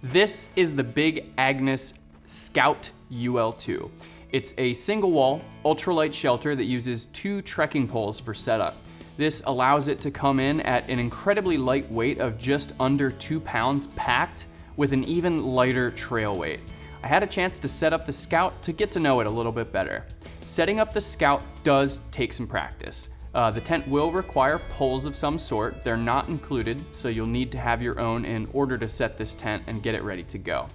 This is the Big Agnes Scout UL2. It's a single wall, ultralight shelter that uses 2 trekking poles for setup. This allows it to come in at an incredibly light weight of just under 2 pounds packed with an even lighter trail weight. I had a chance to set up the Scout to get to know it a little bit better. Setting up the Scout does take some practice. The tent will require poles of some sort. They're not included, so you'll need to have your own in order to set this tent and get it ready to go.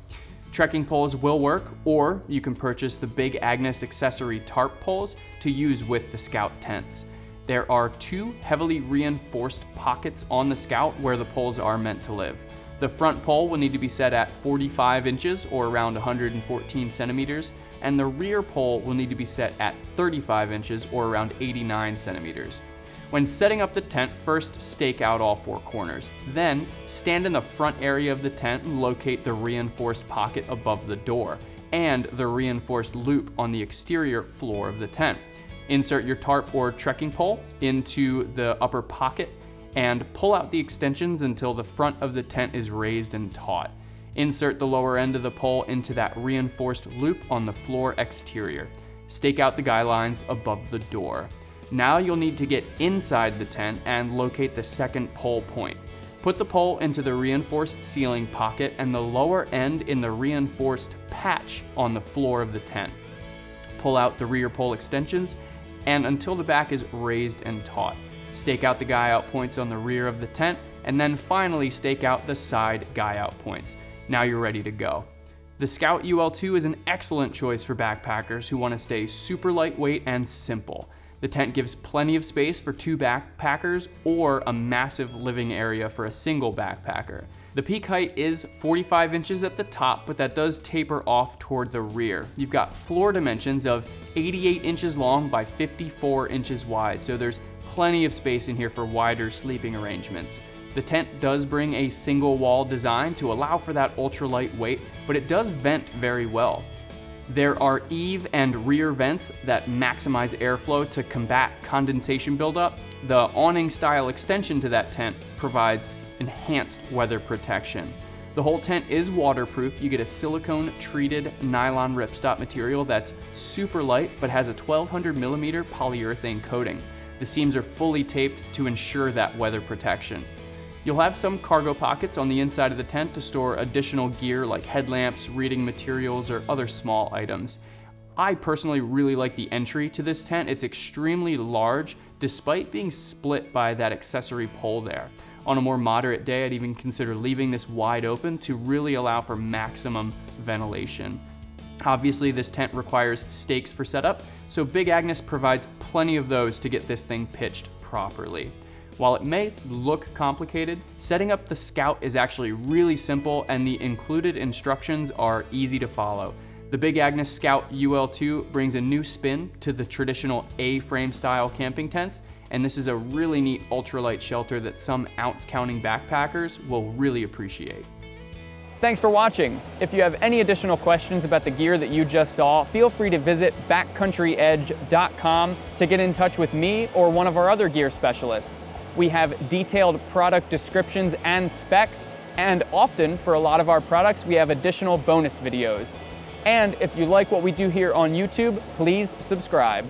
Trekking poles will work, or you can purchase the Big Agnes accessory tarp poles to use with the Scout tents. There are 2 heavily reinforced pockets on the Scout where the poles are meant to live. The front pole will need to be set at 45 inches or around 114 centimeters, and the rear pole will need to be set at 35 inches or around 89 centimeters. When setting up the tent, first stake out all 4 corners. Then stand in the front area of the tent and locate the reinforced pocket above the door and the reinforced loop on the exterior floor of the tent. Insert your tarp or trekking pole into the upper pocket and pull out the extensions until the front of the tent is raised and taut. Insert the lower end of the pole into that reinforced loop on the floor exterior. Stake out the guy lines above the door. Now you'll need to get inside the tent and locate the second pole point. Put the pole into the reinforced ceiling pocket and the lower end in the reinforced patch on the floor of the tent. Pull out the rear pole extensions and until the back is raised and taut. Stake out the guy out points on the rear of the tent and then finally stake out the side guy out points. Now you're ready to go. The Scout UL2 is an excellent choice for backpackers who want to stay super lightweight and simple. The tent gives plenty of space for 2 backpackers or a massive living area for a single backpacker. The peak height is 45 inches at the top, but that does taper off toward the rear. You've got floor dimensions of 88 inches long by 54 inches wide, so there's plenty of space in here for wider sleeping arrangements. The tent does bring a single wall design to allow for that ultralight weight, but it does vent very well. There are eave and rear vents that maximize airflow to combat condensation buildup. The awning style extension to that tent provides enhanced weather protection. The whole tent is waterproof. You get a silicone treated nylon ripstop material that's super light but has a 1200 millimeter polyurethane coating. The seams are fully taped to ensure that weather protection. You'll have some cargo pockets on the inside of the tent to store additional gear like headlamps, reading materials, or other small items. I personally really like the entry to this tent. It's extremely large despite being split by that accessory pole there. On a more moderate day, I'd even consider leaving this wide open to really allow for maximum ventilation. Obviously, this tent requires stakes for setup, so Big Agnes provides plenty of those to get this thing pitched properly. While it may look complicated, setting up the Scout is actually really simple and the included instructions are easy to follow. The Big Agnes Scout UL2 brings a new spin to the traditional A-frame style camping tents, and this is a really neat ultralight shelter that some ounce-counting backpackers will really appreciate. Thanks for watching. If you have any additional questions about the gear that you just saw, feel free to visit backcountryedge.com to get in touch with me or one of our other gear specialists. We have detailed product descriptions and specs, and often for a lot of our products, we have additional bonus videos. And if you like what we do here on YouTube, please subscribe.